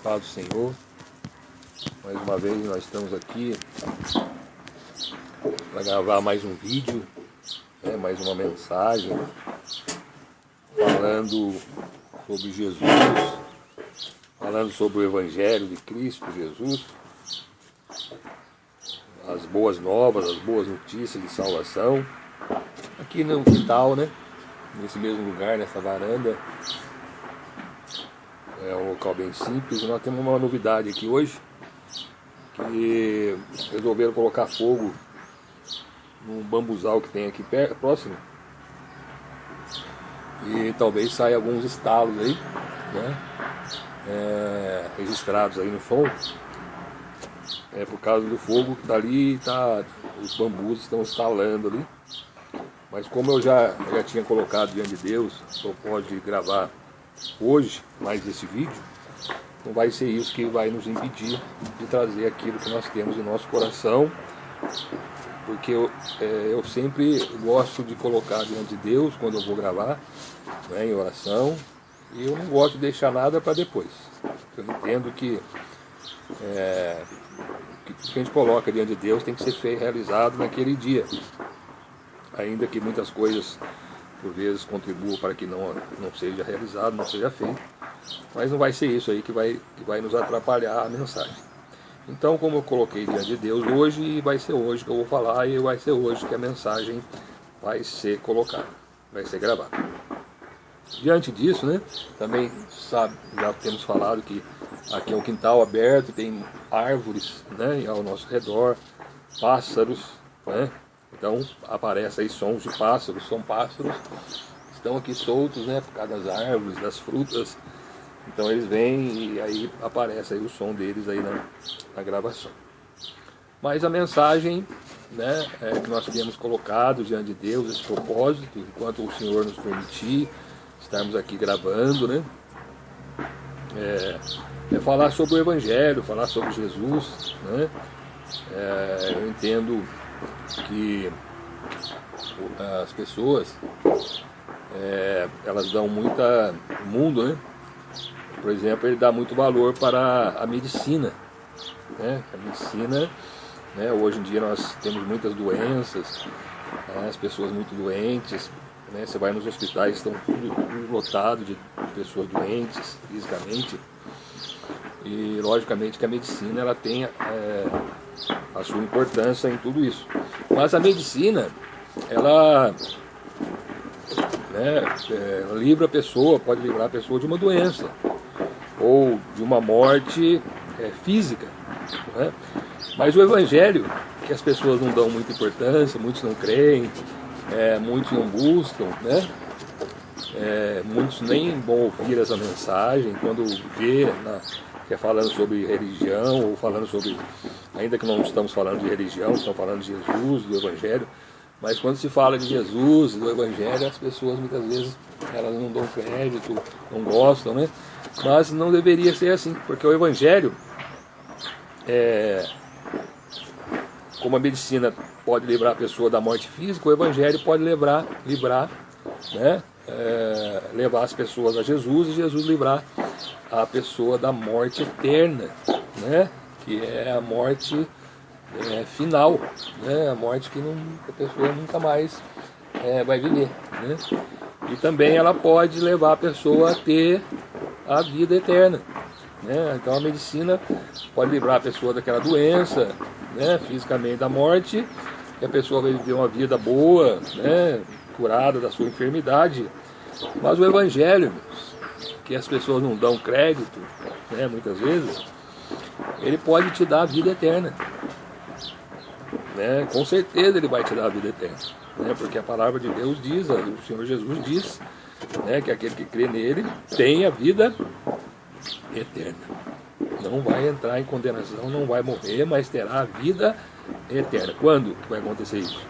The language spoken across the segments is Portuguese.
Paz do Senhor. Mais uma vez nós estamos aqui para gravar mais um vídeo, mais uma mensagem falando sobre Jesus, falando sobre o Evangelho de Cristo Jesus, as boas novas, as boas notícias de salvação, aqui no quintal, nesse mesmo lugar, nessa varanda. É um local bem simples. Nós temos uma novidade aqui hoje, que resolveram colocar fogo num bambuzal que tem aqui próximo, e talvez saia alguns estalos aí, registrados aí no som, por causa do fogo que está ali, os bambus estão estalando ali. Mas como eu já tinha colocado diante de Deus, só pode gravar hoje mais esse vídeo, não vai ser isso que vai nos impedir de trazer aquilo que nós temos em nosso coração, porque eu sempre gosto de colocar diante de Deus quando eu vou gravar, em oração, e eu não gosto de deixar nada para depois. Eu entendo que o que a gente coloca diante de Deus tem que ser realizado naquele dia, ainda que muitas coisas por vezes contribuam para que não seja realizado, não seja feito, mas não vai ser isso aí que vai nos atrapalhar a mensagem. Então, como eu coloquei diante de Deus hoje, vai ser hoje que eu vou falar, e vai ser hoje que a mensagem vai ser colocada, vai ser gravada. Diante disso, também já temos falado que aqui é um quintal aberto, tem árvores, ao nosso redor, pássaros, Então aparece aí sons de pássaros, são pássaros que estão aqui soltos, por causa das árvores, das frutas. Então eles vêm e aí aparece aí o som deles aí na gravação. Mas a mensagem, que nós temos colocado diante de Deus, esse propósito, enquanto o Senhor nos permitir estarmos aqui gravando, é falar sobre o Evangelho, falar sobre Jesus, Eu entendo que as pessoas elas dão muita mundo, por exemplo, ele dá muito valor para a medicina, a medicina, hoje em dia nós temos muitas doenças, as pessoas muito doentes, você vai nos hospitais, estão tudo lotado de pessoas doentes fisicamente, e logicamente que a medicina ela tem a sua importância em tudo isso. Mas a medicina, ela livra a pessoa, pode livrar a pessoa de uma doença ou de uma morte física, Mas o Evangelho, que as pessoas não dão muita importância, muitos não creem, muitos não buscam, muitos nem vão ouvir essa mensagem quando vê falando sobre religião, ou falando sobre, ainda que não estamos falando de religião, estamos falando de Jesus, do Evangelho, mas quando se fala de Jesus, do Evangelho, as pessoas muitas vezes elas não dão crédito, não gostam, Mas não deveria ser assim, porque o Evangelho, como a medicina pode livrar a pessoa da morte física, o Evangelho pode levar as pessoas a Jesus, e Jesus livrar a pessoa da morte eterna, que é a morte final, a morte que a pessoa nunca mais vai viver, E também ela pode levar a pessoa a ter a vida eterna, Então a medicina pode livrar a pessoa daquela doença, fisicamente da morte, e a pessoa vai viver uma vida boa, curada da sua enfermidade. Mas o Evangelho, que as pessoas não dão crédito, muitas vezes, ele pode te dar a vida eterna, Com certeza ele vai te dar a vida eterna, Porque a palavra de Deus diz, o Senhor Jesus diz, que aquele que crê nele tem a vida eterna. Não vai entrar em condenação, não vai morrer, mas terá a vida eterna. Quando que vai acontecer isso?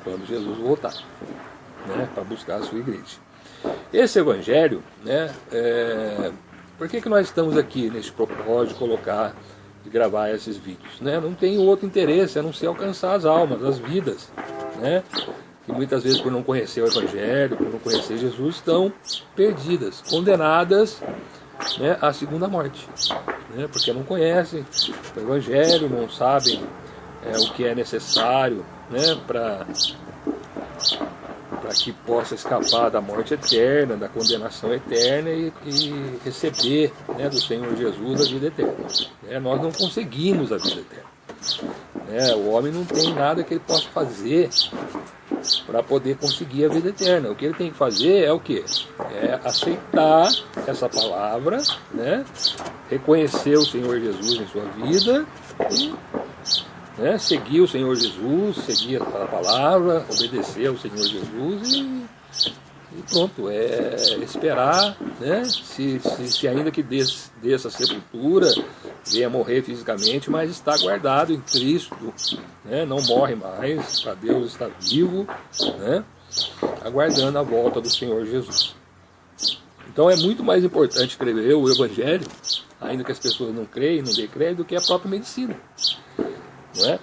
Quando Jesus voltar, para buscar a sua igreja. Esse Evangelho, por que nós estamos aqui nesse propósito de gravar esses vídeos? Não tem outro interesse a não ser alcançar as almas, as vidas, que muitas vezes por não conhecer o Evangelho, por não conhecer Jesus, estão perdidas, condenadas à segunda morte. né? Porque não conhecem o Evangelho, não sabem o que é necessário, né? Para que possa escapar da morte eterna, da condenação eterna e receber, né, do Senhor Jesus a vida eterna. Nós não conseguimos a vida eterna. O homem não tem nada que ele possa fazer para poder conseguir a vida eterna. O que ele tem que fazer é o quê? É aceitar essa palavra, né? Reconhecer o Senhor Jesus em sua vida e seguir o Senhor Jesus, seguir a palavra, obedecer ao Senhor Jesus e pronto, esperar, né? Se ainda que dessa sepultura, venha morrer fisicamente, mas está guardado em Cristo, né? Não morre mais, para Deus está vivo, né? Aguardando a volta do Senhor Jesus. Então é muito mais importante escrever o Evangelho, ainda que as pessoas não creem, não dêem crédito, do que a própria medicina. Não é?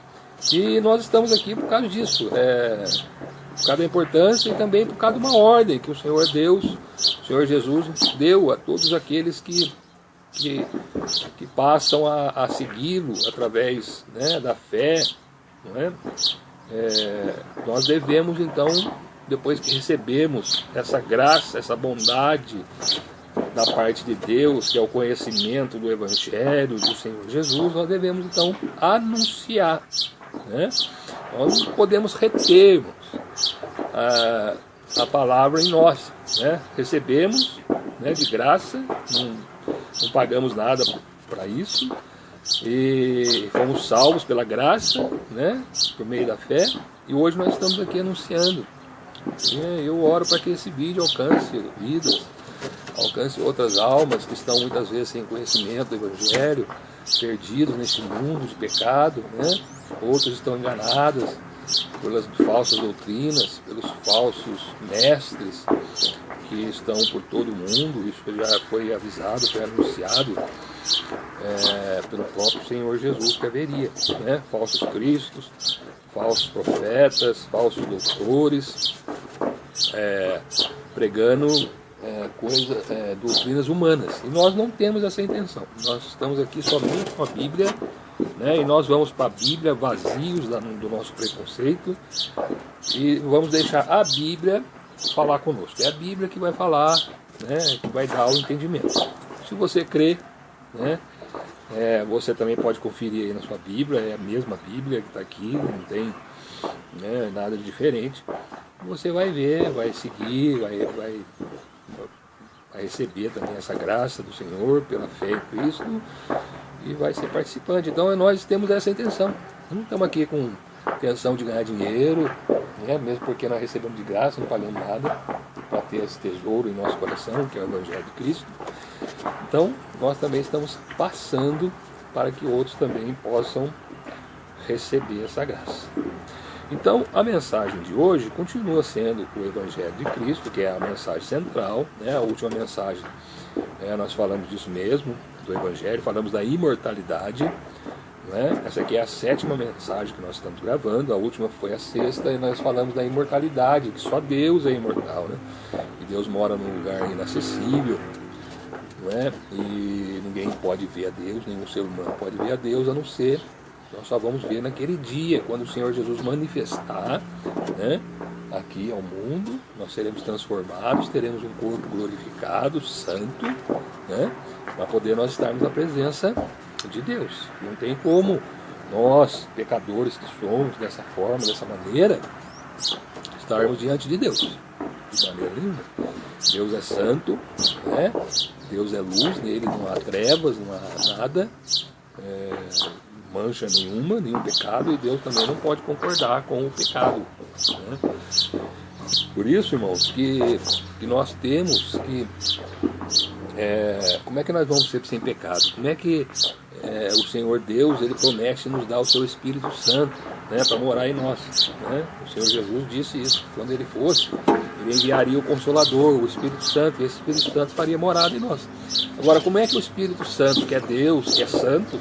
E nós estamos aqui por causa disso, por causa da importância e também por causa de uma ordem que o Senhor Deus, o Senhor Jesus deu a todos aqueles que passam a segui-lo através, né, da fé. Não é? Nós devemos então, depois que recebemos essa graça, essa bondade da parte de Deus, que é o conhecimento do Evangelho do Senhor Jesus, nós devemos então anunciar, né? Nós não podemos reter a palavra em nós, né? Recebemos, né, de graça, não pagamos nada para isso, e fomos salvos pela graça, né, por meio da fé, e hoje nós estamos aqui anunciando. E eu oro para que esse vídeo alcance vidas, alcance outras almas que estão muitas vezes sem conhecimento do Evangelho, perdidos neste mundo de pecado, né? Outros estão enganados pelas falsas doutrinas, pelos falsos mestres que estão por todo o mundo. Isso já foi avisado, foi anunciado pelo próprio Senhor Jesus que haveria, né? Falsos cristos, falsos profetas, falsos doutores, pregando doutrinas humanas. E nós não temos essa intenção. Nós estamos aqui somente com a Bíblia, né? E nós vamos para a Bíblia vazios do nosso preconceito e vamos deixar a Bíblia falar conosco. É a Bíblia que vai falar, né? Que vai dar o entendimento. Se você crê, né? Você também pode conferir aí na sua Bíblia, é a mesma Bíblia que está aqui, não tem, né, nada de diferente. Você vai ver, vai seguir, vai receber também essa graça do Senhor pela fé em Cristo e vai ser participante. Então nós temos essa intenção. Não estamos aqui com intenção de ganhar dinheiro, né? Mesmo porque nós recebemos de graça, não pagamos nada para ter esse tesouro em nosso coração, que é o Evangelho de Cristo. Então nós também estamos passando para que outros também possam receber essa graça. Então, a mensagem de hoje continua sendo o Evangelho de Cristo, que é a mensagem central, né? A última mensagem, nós falamos disso mesmo, do Evangelho, falamos da imortalidade, né? Essa aqui é a 7ª mensagem que nós estamos gravando, a última foi a 6ª, e nós falamos da imortalidade, que só Deus é imortal, né? E Deus mora num lugar inacessível, né? E ninguém pode ver a Deus, nenhum ser humano pode ver a Deus, a não ser... Nós só vamos ver naquele dia, quando o Senhor Jesus manifestar, né, aqui ao mundo, nós seremos transformados, teremos um corpo glorificado, santo, né, para poder nós estarmos na presença de Deus. Não tem como nós, pecadores que somos, dessa forma, dessa maneira, estarmos diante de Deus. De maneira nenhuma. Deus é santo, né, Deus é luz, nele não há trevas, não há nada, mancha nenhuma, nenhum pecado, e Deus também não pode concordar com o pecado, né? Por isso, irmãos, que nós temos que... como é que nós vamos ser sem pecado? Como é que o Senhor Deus, Ele promete nos dar o seu Espírito Santo, né, para morar em nós, né? O Senhor Jesus disse isso, quando Ele fosse, Ele enviaria o Consolador, o Espírito Santo, e esse Espírito Santo faria morada em nós. Agora, como é que o Espírito Santo, que é Deus, que é santo,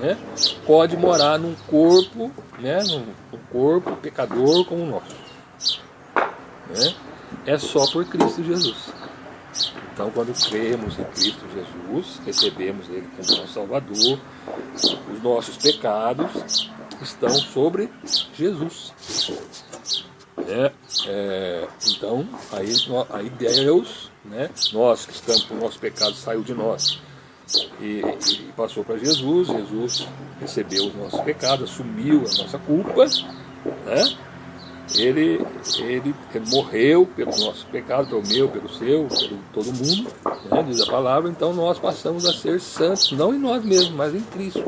né, pode morar num corpo, né, num corpo pecador como o nosso? Né? É só por Cristo Jesus. Então, quando cremos em Cristo Jesus, recebemos Ele como nosso Salvador, os nossos pecados estão sobre Jesus. Então, aí Deus, nós que estamos com o nosso pecado, saiu de nós e passou para Jesus. Jesus recebeu os nossos pecados, assumiu a nossa culpa, Ele morreu pelo nosso pecado, pelo meu, pelo seu, pelo todo mundo, diz a palavra. Então nós passamos a ser santos, não em nós mesmos, mas em Cristo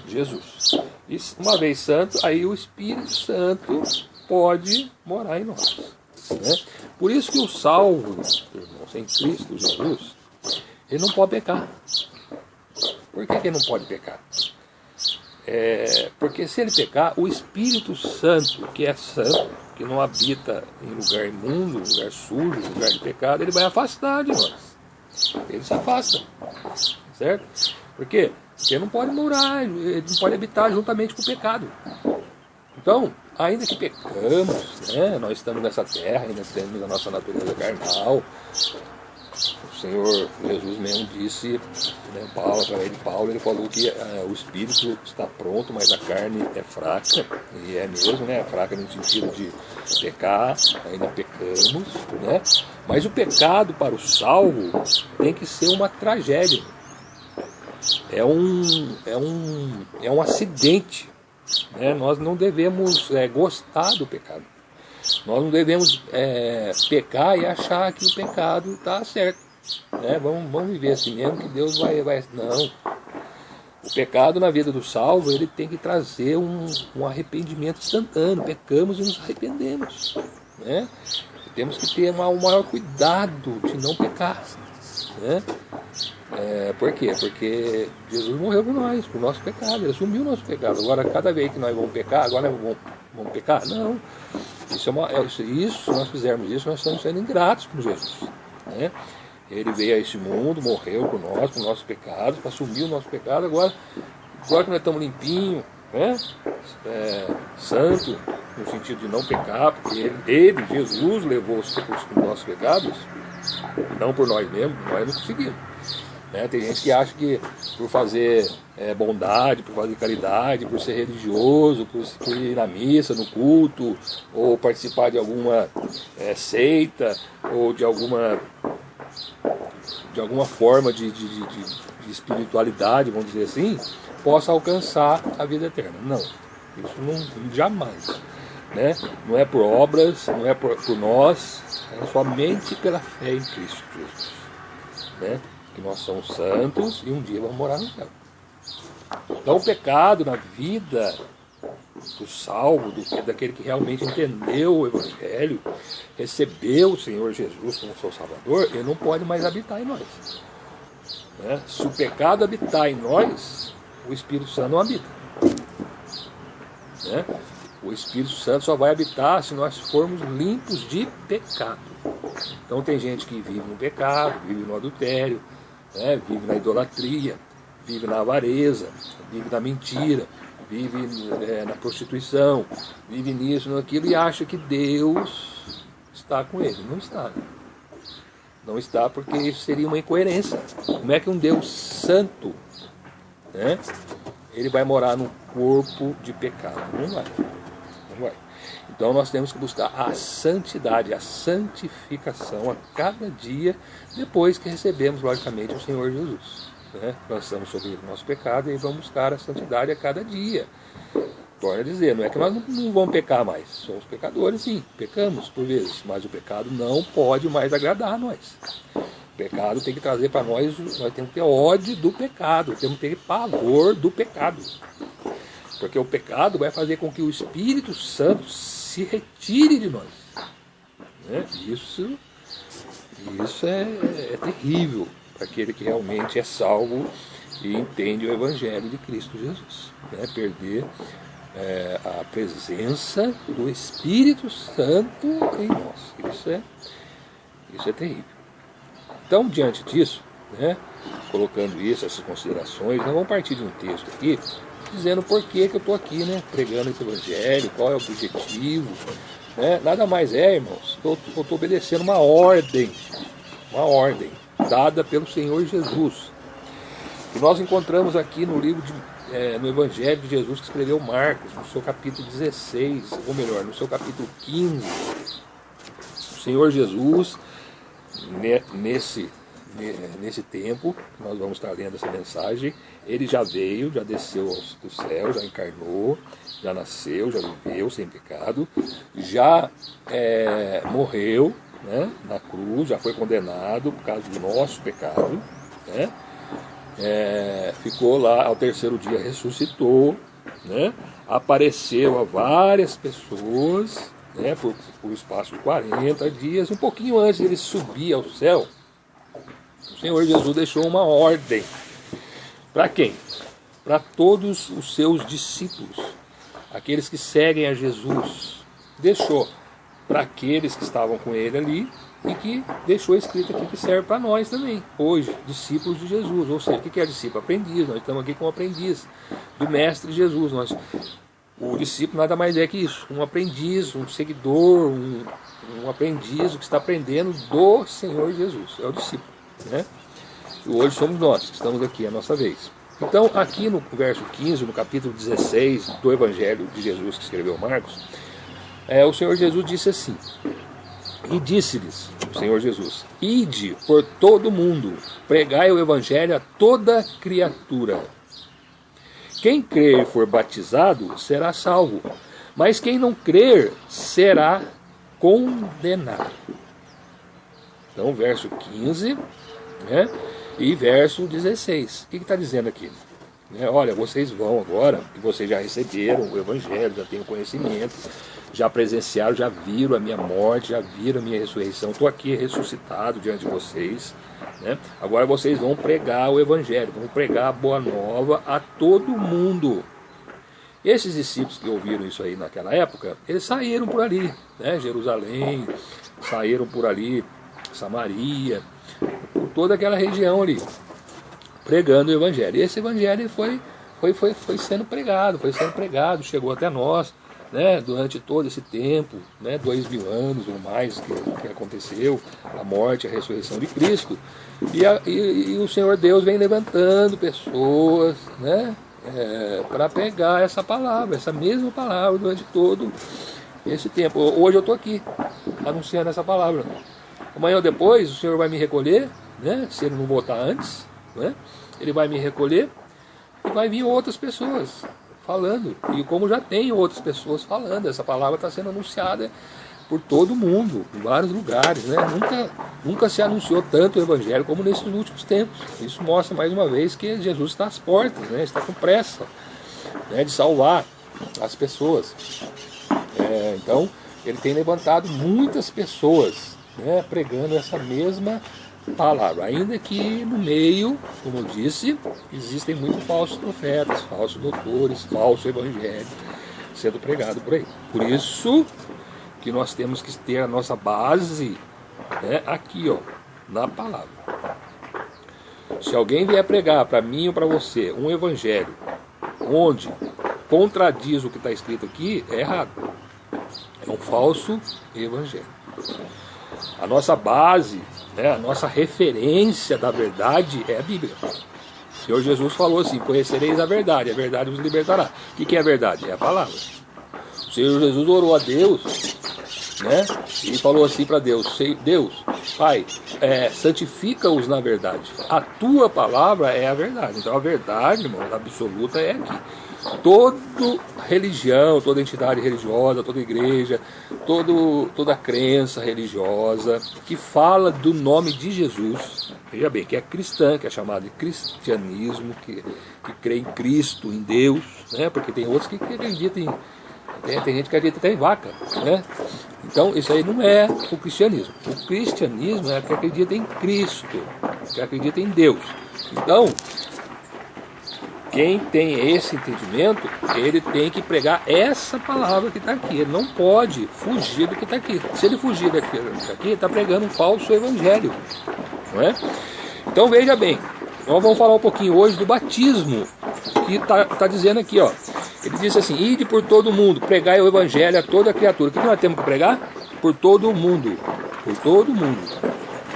Jesus. E uma vez santo, aí o Espírito Santo pode morar em nós. Por isso que o salvo, irmãos, em Cristo Jesus, ele não pode pecar. Por que ele não pode pecar? Porque se ele pecar, o Espírito Santo, que é santo, que não habita em lugar imundo, lugar sujo, lugar de pecado, ele vai afastar de nós. Ele se afasta, certo? Por quê? Porque ele não pode morar, ele não pode habitar juntamente com o pecado. Então, ainda que pecamos, nós estamos nessa terra, ainda temos a nossa natureza carnal. O Senhor Jesus mesmo disse, através de Paulo, ele falou que o espírito está pronto, mas a carne é fraca. E é mesmo, é fraca no sentido de pecar, ainda pecamos, Mas o pecado para o salvo tem que ser uma tragédia. É um acidente. Nós não devemos gostar do pecado. Nós não devemos pecar e achar que o pecado está certo. Vamos viver assim mesmo, que Deus vai... Não. O pecado na vida do salvo, ele tem que trazer um arrependimento instantâneo. Pecamos e nos arrependemos. Temos que ter um maior cuidado de não pecar. Por quê? Porque Jesus morreu por nós, por nosso pecado. Ele assumiu o nosso pecado. Agora, cada vez que nós vamos pecar, agora nós vamos pecar? Não. Se nós fizermos isso, nós estamos sendo ingratos com Jesus. Ele veio a esse mundo, morreu por nós, por nossos pecados, para assumir o nosso pecado. Agora que nós estamos limpinhos, santo, no sentido de não pecar, porque ele Jesus, levou os nossos pecados, não por nós mesmos, nós não conseguimos. Tem gente que acha que por fazer bondade, por fazer caridade, por ser religioso, por ir na missa, no culto, ou participar de alguma seita, ou de alguma forma de espiritualidade, vamos dizer assim, possa alcançar a vida eterna. Não, isso jamais. Não é por obras, não é por nós, é somente pela fé em Cristo Jesus. Que nós somos santos e um dia vamos morar no céu. Então o pecado na vida do salvo, daquele que realmente entendeu o Evangelho, recebeu o Senhor Jesus como seu Salvador, ele não pode mais habitar em nós. Se o pecado habitar em nós, o Espírito Santo não habita. O Espírito Santo só vai habitar se nós formos limpos de pecado. Então tem gente que vive no pecado, vive no adultério, vive na idolatria, vive na avareza, vive na mentira, vive na prostituição, vive nisso, naquilo, e acha que Deus está com ele. Não está. Não está, porque isso seria uma incoerência. Como é que um Deus santo, ele vai morar num corpo de pecado? Não vai. Não vai. Então nós temos que buscar a santidade, a santificação a cada dia, depois que recebemos, logicamente, o Senhor Jesus. Nós estamos sobre o nosso pecado e vamos buscar a santidade a cada dia. Torna a dizer, não é que nós não vamos pecar mais. Somos pecadores, sim, pecamos por vezes, mas o pecado não pode mais agradar a nós. O pecado tem que trazer para nós temos que ter ódio do pecado, temos que ter pavor do pecado. Porque o pecado vai fazer com que o Espírito Santo se retire de nós. Isso é terrível para aquele que realmente é salvo e entende o Evangelho de Cristo Jesus. Perder a presença do Espírito Santo em nós. Isso é terrível. Então, diante disso, colocando isso, essas considerações, nós vamos partir de um texto aqui, dizendo por que eu estou aqui, pregando esse Evangelho, qual é o objetivo. Nada mais irmãos, eu estou obedecendo uma ordem uma ordem dada pelo Senhor Jesus, que nós encontramos aqui no livro no Evangelho de Jesus que escreveu Marcos, no seu capítulo 16, ou melhor, no seu capítulo 15. O Senhor Jesus, nesse tempo, nós vamos estar lendo essa mensagem, ele já veio, já desceu do céu, já encarnou, já nasceu, já viveu sem pecado, já morreu, né, na cruz, já foi condenado por causa do nosso pecado, né? Ficou lá, ao terceiro dia ressuscitou, né? Apareceu a várias pessoas, né, por espaço de 40 dias, um pouquinho antes de ele subir ao céu. O Senhor Jesus deixou uma ordem. Para quem? Para todos os seus discípulos, aqueles que seguem a Jesus. Deixou para aqueles que estavam com ele ali, e que deixou escrito aqui que serve para nós também, hoje, discípulos de Jesus. Ou seja, o que é discípulo? Aprendiz. Nós estamos aqui como aprendiz do Mestre Jesus. O discípulo nada mais é que isso, um aprendiz, um seguidor, um aprendiz que está aprendendo do Senhor Jesus, é o discípulo, né? E hoje somos nós que estamos aqui, é a nossa vez. Então, aqui no verso 15, no capítulo 16 do Evangelho de Jesus que escreveu Marcos, o Senhor Jesus disse assim: e disse-lhes, o Senhor Jesus, ide por todo mundo, pregai o Evangelho a toda criatura. Quem crer e for batizado será salvo, mas quem não crer será condenado. Então, verso 15, né, e verso 16. O que está dizendo aqui? Olha, vocês vão agora, que vocês já receberam o Evangelho, já têm o conhecimento, já presenciaram, já viram a minha morte, já viram a minha ressurreição, estou aqui ressuscitado diante de vocês, né? Agora vocês vão pregar o Evangelho, vão pregar a boa nova a todo mundo. Esses discípulos que ouviram isso aí naquela época, eles saíram por ali, né? Jerusalém, saíram por ali, Samaria, por toda aquela região ali, pregando o Evangelho. E esse Evangelho foi sendo pregado, chegou até nós, né, durante todo esse tempo, né, 2000 anos ou mais que aconteceu, a morte, a ressurreição de Cristo, e o Senhor Deus vem levantando pessoas, né, para pegar essa palavra, essa mesma palavra durante todo esse tempo. Hoje eu estou aqui, anunciando essa palavra. Amanhã ou depois o Senhor vai me recolher, né, se Ele não voltar antes, né, Ele vai me recolher e vai vir outras pessoas falando, e como já tem outras pessoas falando, essa palavra está sendo anunciada por todo mundo, em vários lugares, né? Nunca se anunciou tanto o Evangelho como nesses últimos tempos. Isso mostra mais uma vez que Jesus está às portas, né? Está com pressa, né, de salvar as pessoas. Então, ele tem levantado muitas pessoas, né, pregando essa mesma palavra, ainda que no meio, como eu disse, existem muitos falsos profetas, falsos doutores, falso evangelho sendo pregado por aí. Por isso que nós temos que ter a nossa base, né, aqui, ó, na palavra. Se alguém vier pregar para mim ou para você um evangelho onde contradiz o que está escrito aqui, é errado, é um falso evangelho. A nossa base, né, a nossa referência da verdade é a Bíblia. O Senhor Jesus falou assim: conhecereis a verdade vos libertará. O que é a verdade? É a palavra. O Senhor Jesus orou a Deus, né, e falou assim para Deus: Deus, Pai, santifica-os na verdade. A tua palavra é a verdade. Então a verdade, irmão, absoluta é aqui. Toda religião, toda entidade religiosa, toda igreja, toda crença religiosa que fala do nome de Jesus, veja bem, que é cristã, que é chamada de cristianismo, que crê em Cristo, em Deus, né? Porque tem outros que acreditam em... Tem gente que acredita até em vaca, né? Então isso aí não é o cristianismo. O cristianismo é que acredita em Cristo, que acredita em Deus. Então, quem tem esse entendimento, ele tem que pregar essa palavra que está aqui. Ele não pode fugir do que está aqui. Se ele fugir daqui, ele está pregando um falso evangelho, não é? Então veja bem, nós vamos falar um pouquinho hoje do batismo, que está dizendo aqui, ó. Ele disse assim: ide por todo mundo, pregai o evangelho a toda criatura. O que nós temos que pregar? Por todo mundo,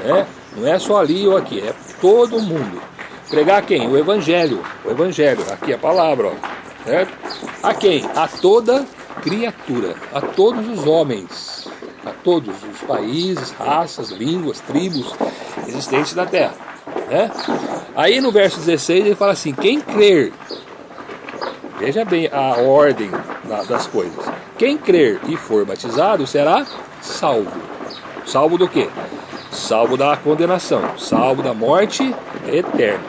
né? Não é só ali ou aqui, é todo mundo. Pregar quem? O Evangelho. O Evangelho, aqui a palavra, ó, certo? A quem? A toda criatura, a todos os homens, a todos os países, raças, línguas, tribos existentes na terra, né? Aí no verso 16 ele fala assim: quem crer, veja bem a ordem das coisas, quem crer e for batizado será salvo. Salvo do quê? Salvo da condenação, salvo da morte eterna,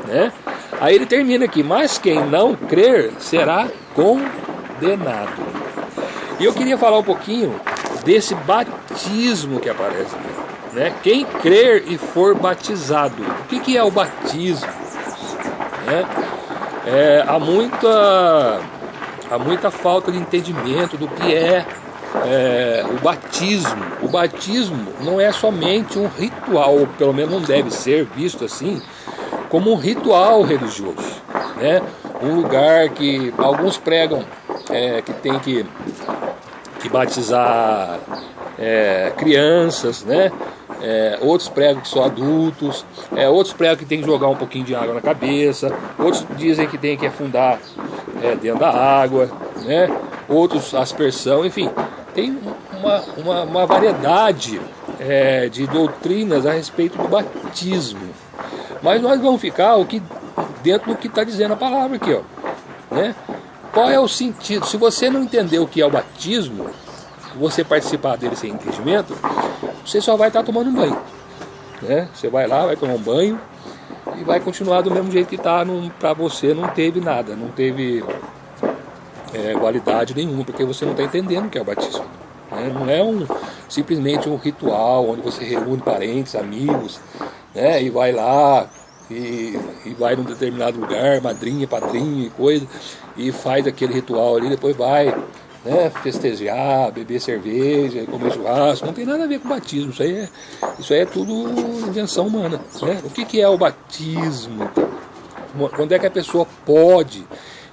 né? Aí ele termina aqui: mas quem não crer será condenado. E eu queria falar um pouquinho desse batismo que aparece aqui, né? Quem crer e for batizado. O que é o batismo? Né? Há muita falta de entendimento do que é o batismo. O batismo não é somente um ritual, ou pelo menos não deve ser visto assim, como um ritual religioso, né? Um lugar que alguns pregam que tem que batizar crianças, né? Outros pregam que só adultos, outros pregam que tem que jogar um pouquinho de água na cabeça, outros dizem que tem que afundar dentro da água, né? Outros aspersão, enfim, tem uma variedade de doutrinas a respeito do batismo. Mas nós vamos ficar dentro do que está dizendo a palavra aqui, ó, né? Qual é o sentido? Se você não entender o que é o batismo, você participar dele sem entendimento, você só vai estar tomando um banho, né? Você vai lá, vai tomar um banho e vai continuar do mesmo jeito que está. Para você não teve nada, não teve validade nenhuma, porque você não está entendendo o que é o batismo, né? Não é simplesmente um ritual onde você reúne parentes, amigos, né? E vai lá e vai num determinado lugar, madrinha, padrinho e coisa, e faz aquele ritual ali, depois vai, né, festejar, beber cerveja, comer churrasco. Não tem nada a ver com batismo. Isso aí é tudo invenção humana, né? O que é o batismo, então? Quando é que a pessoa pode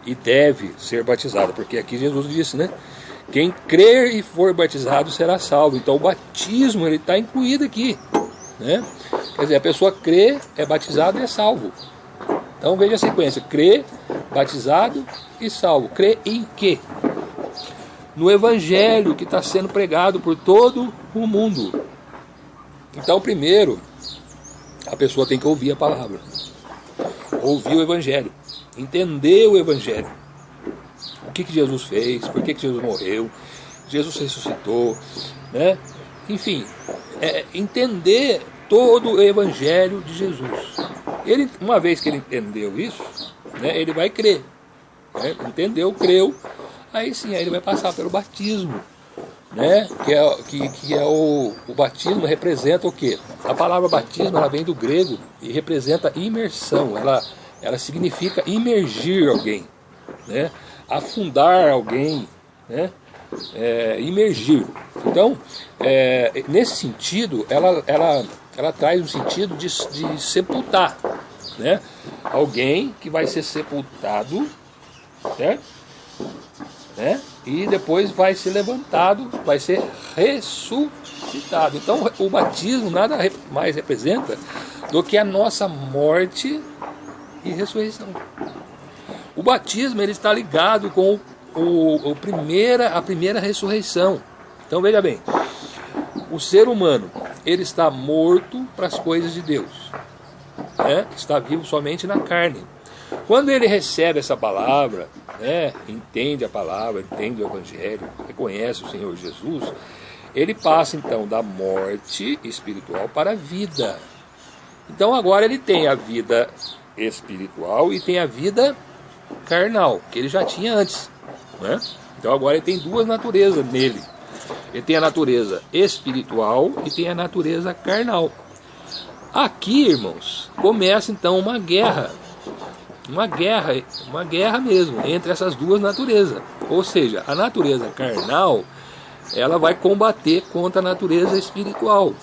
e deve ser batizada? Porque aqui Jesus disse, né? Quem crer e for batizado será salvo. Então o batismo ele está incluído aqui, né? Quer dizer, a pessoa crê, é batizado e é salvo. Então veja a sequência: crê, batizado e salvo. Crê em quê? No Evangelho que está sendo pregado por todo o mundo. Então primeiro a pessoa tem que ouvir a palavra, ouvir o Evangelho, entender o Evangelho. O que Jesus fez, por que Jesus morreu, Jesus ressuscitou, né? Enfim, entender todo o Evangelho de Jesus. Uma vez que ele entendeu isso, né, ele vai crer, né? Entendeu, creu, aí sim, aí ele vai passar pelo batismo, né? Que é o batismo representa o quê? A palavra batismo ela vem do grego e representa imersão. Ela significa imergir alguém, né? Afundar alguém, né? Imergir. Então, nesse sentido, ela traz um sentido de sepultar, né? Alguém que vai ser sepultado, certo? Né? E depois vai ser levantado, vai ser ressuscitado. Então o batismo nada mais representa do que a nossa morte e ressurreição. O batismo ele está ligado com a primeira ressurreição. Então veja bem, o ser humano ele está morto para as coisas de Deus, né? Está vivo somente na carne. Quando ele recebe essa palavra, né, entende a palavra, entende o Evangelho, reconhece o Senhor Jesus, ele passa então da morte espiritual para a vida. Então agora ele tem a vida espiritual e tem a vida carnal, que ele já tinha antes, né? Então agora ele tem duas naturezas nele. Ele tem a natureza espiritual e tem a natureza carnal. Aqui, irmãos, começa então uma guerra mesmo entre essas duas naturezas. Ou seja, a natureza carnal ela vai combater contra a natureza espiritual.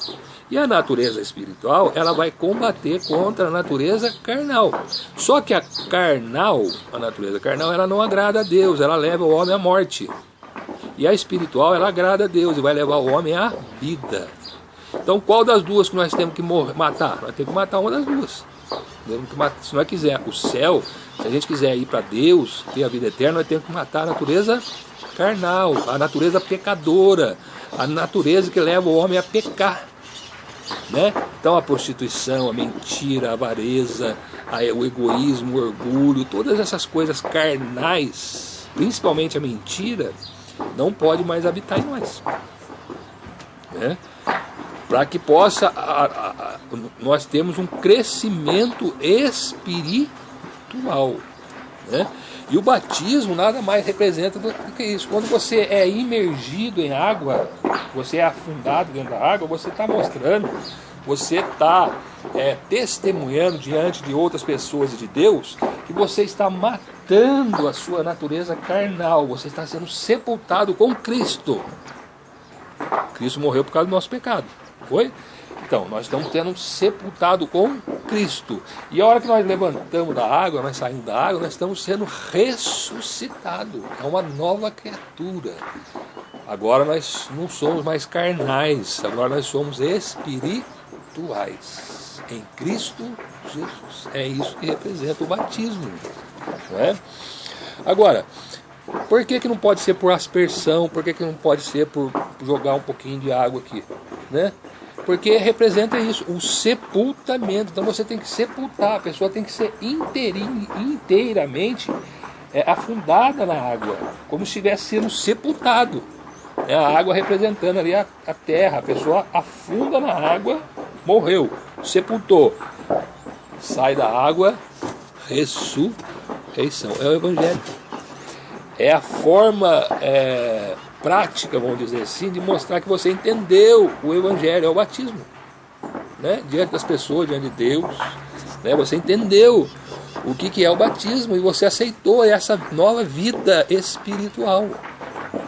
E a natureza espiritual ela vai combater contra a natureza carnal. Só que a natureza carnal, ela não agrada a Deus, ela leva o homem à morte. E a espiritual, ela agrada a Deus e vai levar o homem à vida. Então qual das duas que nós temos que matar? Nós temos que matar uma das duas. Se nós quiser o céu, se a gente quiser ir para Deus, ter a vida eterna, nós temos que matar a natureza carnal, a natureza pecadora, a natureza que leva o homem a pecar, né? Então a prostituição, a mentira, a avareza, o egoísmo, o orgulho, todas essas coisas carnais, principalmente a mentira, não pode mais habitar em nós, né? Para que possa nós termos um crescimento espiritual, né? E o batismo nada mais representa do que isso. Quando você é imergido em água, você é afundado dentro da água, você está mostrando, você está testemunhando diante de outras pessoas e de Deus, que você está matando a sua natureza carnal, você está sendo sepultado com Cristo. Cristo morreu por causa do nosso pecado, foi? Então, nós estamos sendo sepultados com Cristo. E a hora que nós levantamos da água, nós saímos da água, nós estamos sendo ressuscitados. É uma nova criatura. Agora nós não somos mais carnais, agora nós somos espirituais. Em Cristo Jesus. É isso que representa o batismo, não é? Agora, por que não pode ser por aspersão? Por que não pode ser por jogar um pouquinho de água aqui, né? Porque representa isso, o sepultamento. Então você tem que sepultar, a pessoa tem que ser inteiramente afundada na água, como se estivesse sendo sepultado. A água representando ali a terra, a pessoa afunda na água, morreu, sepultou, sai da água, ressurreição. É o Evangelho. É a forma prática, vamos dizer assim, de mostrar que você entendeu o Evangelho, é o batismo, né? Diante das pessoas, diante de Deus, né? Você entendeu o que é o batismo e você aceitou essa nova vida espiritual,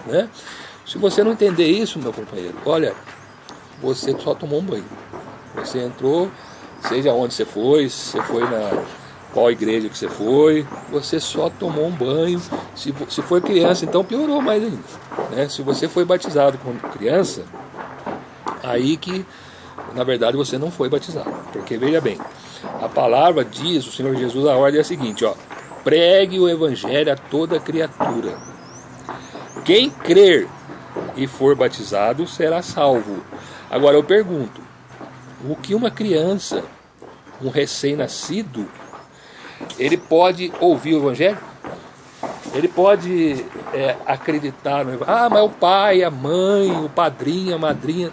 né? Se você não entender isso, meu companheiro, olha, você só tomou um banho. Você entrou, seja onde você foi na qual igreja que você só tomou um banho. Se for criança, então piorou mais ainda, né? Se você foi batizado quando criança, aí que na verdade você não foi batizado, porque veja bem, a palavra diz, o Senhor Jesus, a ordem é a seguinte, ó: pregue o Evangelho a toda criatura. Quem crer e for batizado será salvo. Agora eu pergunto, o que uma criança, um recém-nascido, ele pode ouvir o Evangelho? Ele pode acreditar no Evangelho? Ah, mas o pai, a mãe, o padrinho, a madrinha.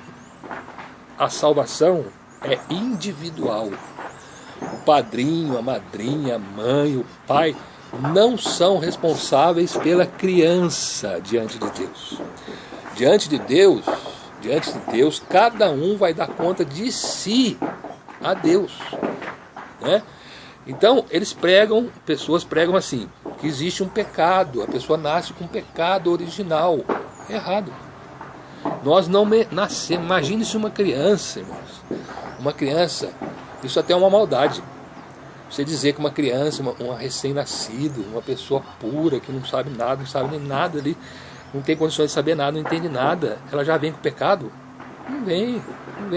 A salvação é individual. O padrinho, a madrinha, a mãe, o pai não são responsáveis pela criança diante de Deus. Diante de Deus, cada um vai dar conta de si a Deus, né? Então, pessoas pregam assim, que existe um pecado, a pessoa nasce com um pecado original. É errado. Nós não nascemos, imagine se uma criança, irmãos, uma criança, isso até é uma maldade. Você dizer que uma criança, uma recém-nascido, uma pessoa pura, que não sabe nada, não sabe nem nada ali, não tem condições de saber nada, não entende nada, ela já vem com o pecado? Não vem.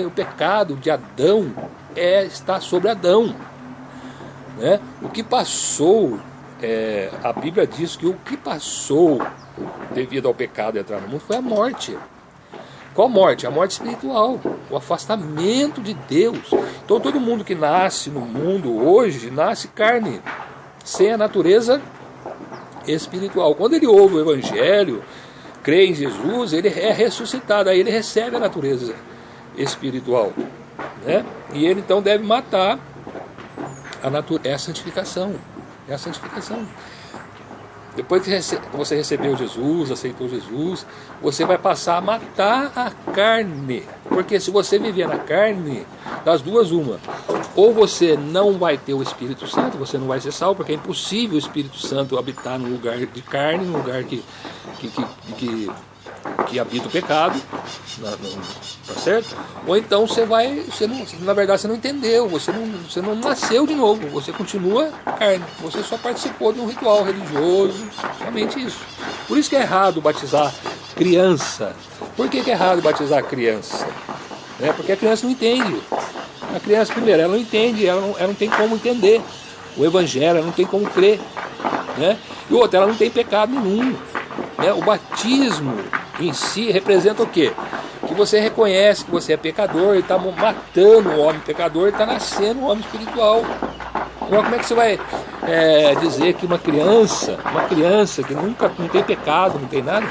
O pecado de Adão está sobre Adão, né? O que passou, a Bíblia diz que o que passou devido ao pecado entrar no mundo foi a morte. Qual morte? A morte espiritual, o afastamento de Deus. Então todo mundo que nasce no mundo hoje, nasce carne, sem a natureza espiritual. Quando ele ouve o Evangelho, crê em Jesus, ele é ressuscitado, aí ele recebe a natureza espiritual, né? E ele então deve matar é a santificação. É a santificação. Depois que você recebeu Jesus, aceitou Jesus, você vai passar a matar a carne. Porque se você viver na carne, das duas uma, ou você não vai ter o Espírito Santo, você não vai ser salvo, porque é impossível o Espírito Santo habitar num lugar de carne, num lugar que habita o pecado, tá certo? Ou então na verdade você não entendeu, você não nasceu de novo, você continua carne, você só participou de um ritual religioso, somente isso. Por isso que é errado batizar criança. Por que é errado batizar criança? né? Porque a criança não entende. A criança, primeiro, ela não entende, ela não tem como entender o Evangelho, ela não tem como crer, né? E outra, ela não tem pecado nenhum, né? O batismo em si representa o quê? Que você reconhece que você é pecador e está matando o homem pecador e está nascendo um homem espiritual. Agora, como é que você vai dizer que uma criança que nunca não tem pecado, não tem nada,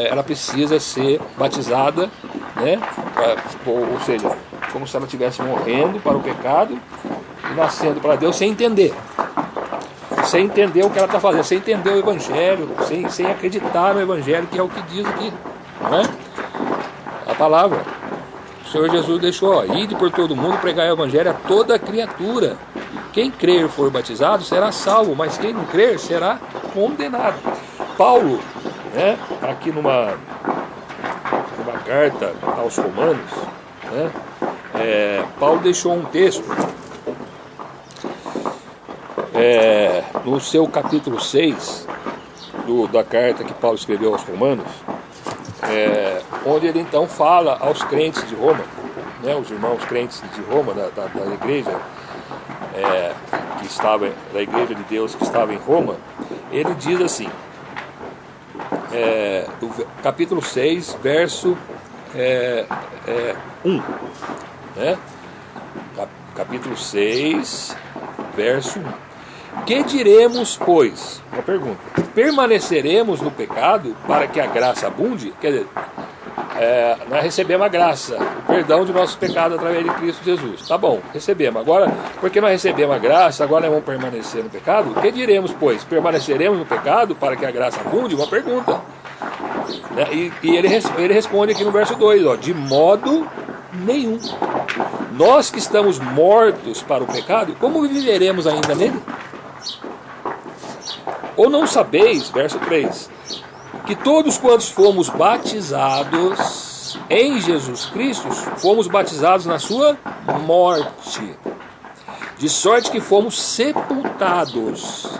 ela precisa ser batizada, né? Ou seja, como se ela estivesse morrendo para o pecado e nascendo para Deus sem entender. Sem entender o que ela está fazendo, sem entender o Evangelho, sem acreditar no Evangelho, que é o que diz aqui, né? A palavra. O Senhor Jesus deixou, ó, ide por todo mundo, pregar o Evangelho a toda criatura. Quem crer e for batizado será salvo, mas quem não crer será condenado. Paulo, né, aqui numa carta aos Romanos, né, Paulo deixou um texto no seu capítulo 6 da carta que Paulo escreveu aos Romanos, onde ele então fala aos crentes de Roma, né, os irmãos crentes de Roma, da igreja que estava, da igreja de Deus que estava em Roma. Ele diz assim, do capítulo 6, verso 1, né? Capítulo 6, verso 1. Que diremos, pois? Uma pergunta. Permaneceremos no pecado para que a graça abunde? Quer dizer, nós recebemos a graça, o perdão de nossos pecados através de Cristo Jesus. Tá bom, recebemos. Agora, porque nós recebemos a graça, agora nós vamos permanecer no pecado? Que diremos, pois? Permaneceremos no pecado para que a graça abunde? Uma pergunta. E ele responde aqui no verso 2, ó, de modo nenhum. Nós que estamos mortos para o pecado, como viveremos ainda nele? Ou não sabeis, verso 3, que todos quantos fomos batizados em Jesus Cristo, fomos batizados na sua morte, de sorte que fomos sepultados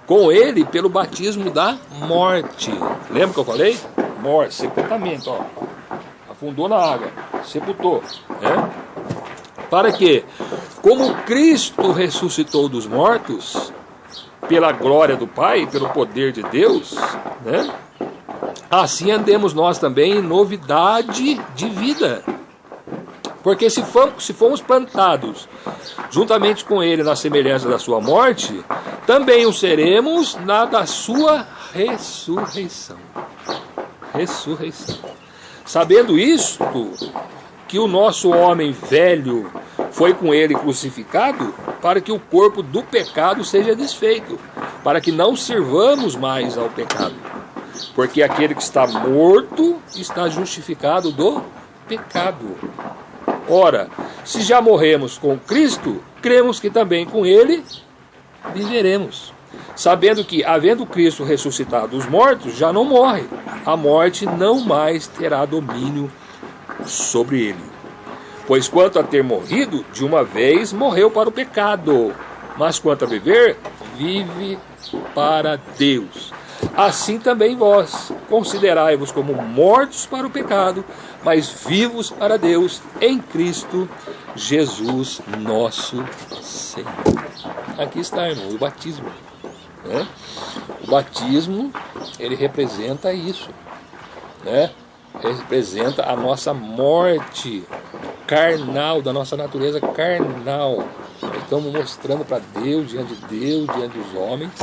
com ele pelo batismo da morte. Lembra que eu falei? Morte, sepultamento, ó. Afundou na água, sepultou, né? Para que, como Cristo ressuscitou dos mortos, pela glória do Pai, pelo poder de Deus, né? Assim andemos nós também em novidade de vida. Porque se fomos plantados juntamente com Ele na semelhança da sua morte, também o seremos na da sua ressurreição. Ressurreição. Sabendo isto, que o nosso homem velho foi com ele crucificado, para que o corpo do pecado seja desfeito, para que não sirvamos mais ao pecado. Porque aquele que está morto está justificado do pecado. Ora, se já morremos com Cristo, cremos que também com ele viveremos. Sabendo que, havendo Cristo ressuscitado dos mortos, já não morre. A morte não mais terá domínio sobre ele. Pois quanto a ter morrido, de uma vez morreu para o pecado, mas quanto a viver, vive para Deus. Assim também vós, considerai-vos como mortos para o pecado, mas vivos para Deus em Cristo Jesus nosso Senhor. Aqui está, irmão, o batismo, né? O batismo, ele representa isso, né? Representa a nossa morte carnal, da nossa natureza carnal. Estamos mostrando para Deus, diante dos homens,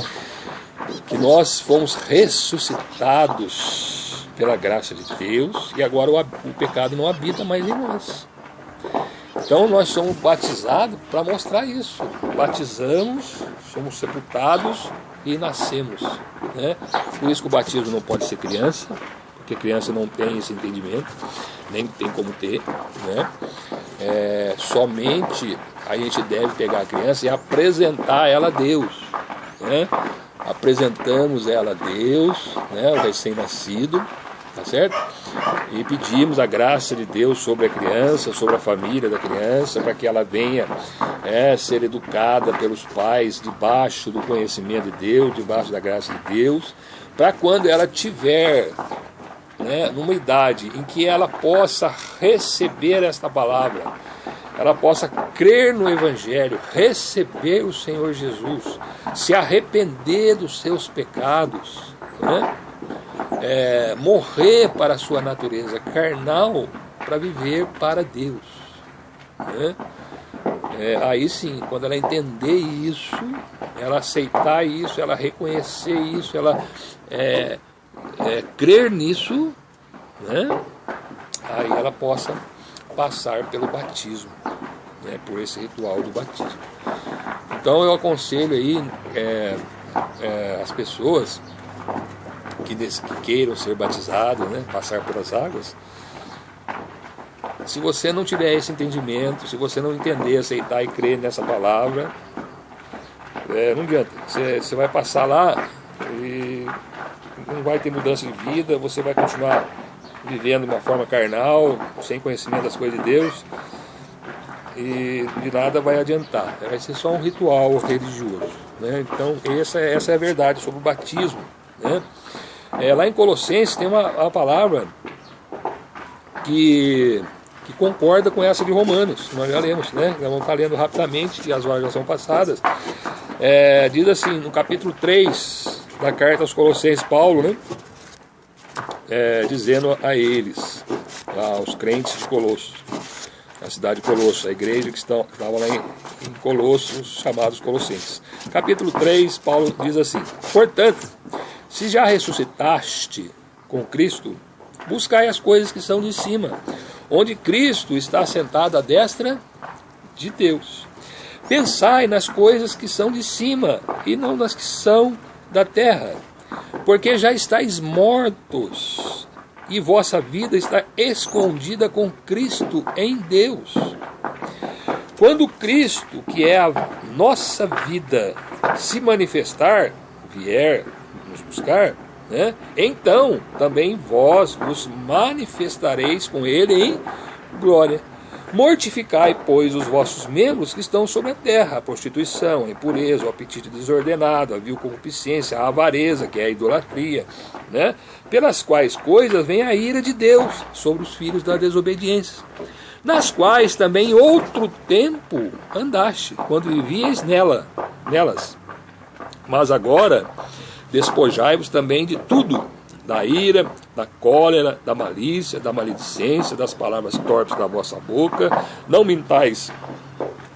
que nós fomos ressuscitados pela graça de Deus e agora o pecado não habita mais em nós. Então nós somos batizados para mostrar isso. Batizamos, somos sepultados e nascemos, né? Por isso que o batismo não pode ser criança, porque criança não tem esse entendimento, nem tem como ter, né? Somente a gente deve pegar a criança e apresentar ela a Deus, né? Apresentamos ela a Deus, né? O recém-nascido, tá certo? E pedimos a graça de Deus sobre a criança, sobre a família da criança, para que ela venha ser educada pelos pais debaixo do conhecimento de Deus, debaixo da graça de Deus, para quando ela tiver né, numa idade em que ela possa receber esta palavra, ela possa crer no Evangelho, receber o Senhor Jesus, se arrepender dos seus pecados, né, morrer para a sua natureza carnal para viver para Deus, né? Aí sim, quando ela entender isso, ela aceitar isso, ela reconhecer isso, ela crer nisso, né? Aí ela possa passar pelo batismo, né? Por esse ritual do batismo. Então eu aconselho aí as pessoas que queiram ser batizadas, né? Passar pelas águas. Se você não tiver esse entendimento, se você não entender, aceitar e crer nessa palavra, não adianta. Você vai passar lá e não vai ter mudança de vida, você vai continuar vivendo de uma forma carnal, sem conhecimento das coisas de Deus, e de nada vai adiantar. Vai ser só um ritual religioso, né? Então essa é a verdade sobre o batismo, né? Lá em Colossenses tem uma palavra que concorda com essa de Romanos, nós já lemos, né? Nós vamos estar lendo rapidamente, que as horas já são passadas. Diz assim, no capítulo 3 da carta aos Colossenses, Paulo, né? Dizendo a eles, aos crentes de Colossos, na cidade de Colossos, a igreja que estava lá em Colossos, chamados Colossenses. Capítulo 3, Paulo diz assim: portanto, se já ressuscitaste com Cristo, buscai as coisas que são de cima, onde Cristo está sentado à destra de Deus. Pensai nas coisas que são de cima, e não nas que são da terra, porque já estáis mortos, e vossa vida está escondida com Cristo em Deus. Quando Cristo, que é a nossa vida, se manifestar, vier nos buscar, né? Então também vós vos manifestareis com ele em glória. Mortificai, pois, os vossos membros que estão sobre a terra: a prostituição, a impureza, o apetite desordenado, a vil concupiscência, a avareza, que é a idolatria, né? Pelas quais coisas vem a ira de Deus sobre os filhos da desobediência, nas quais também outro tempo andaste, quando vivíeis nelas. Mas agora despojai-vos também de tudo: da ira, da cólera, da malícia, da maledicência, das palavras torpes da vossa boca. Não mintais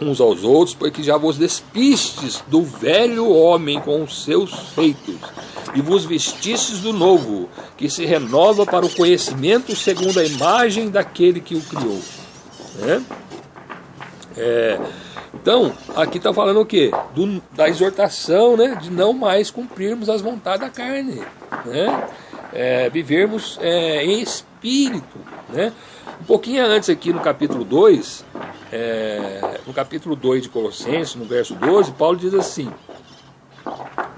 uns aos outros, porque já vos despistes do velho homem com os seus feitos, e vos vestistes do novo, que se renova para o conhecimento segundo a imagem daquele que o criou. Né? Então, aqui está falando o quê? Da exortação, né? De não mais cumprirmos as vontades da carne, né? Vivermos em espírito, né? Um pouquinho antes aqui no capítulo 2, no capítulo 2 de Colossenses, no verso 12, Paulo diz assim,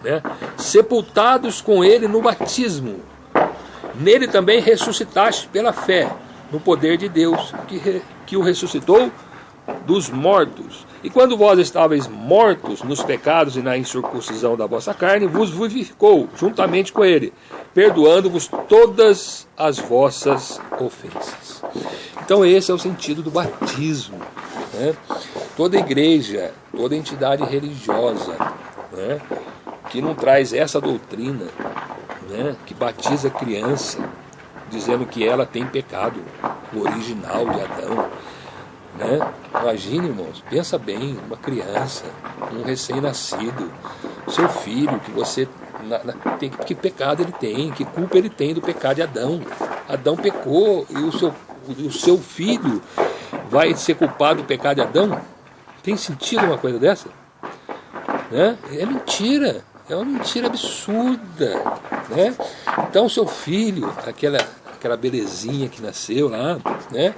né? Sepultados com ele no batismo, nele também ressuscitaste pela fé no poder de Deus, que o ressuscitou dos mortos. E quando vós estáveis mortos nos pecados e na incircuncisão da vossa carne, vos vivificou juntamente com ele, perdoando-vos todas as vossas ofensas. Então esse é o sentido do batismo, né? Toda igreja, toda entidade religiosa, né, que não traz essa doutrina, né, que batiza a criança dizendo que ela tem pecado, o original de Adão, né? Imagine, irmãos, pensa bem, uma criança, um recém-nascido, seu filho, que você tem, que pecado ele tem, que culpa ele tem do pecado de Adão. Adão pecou e o seu filho vai ser culpado do pecado de Adão? Tem sentido uma coisa dessa? Né? É mentira, é uma mentira absurda, né? Então seu filho, aquela belezinha que nasceu lá, né?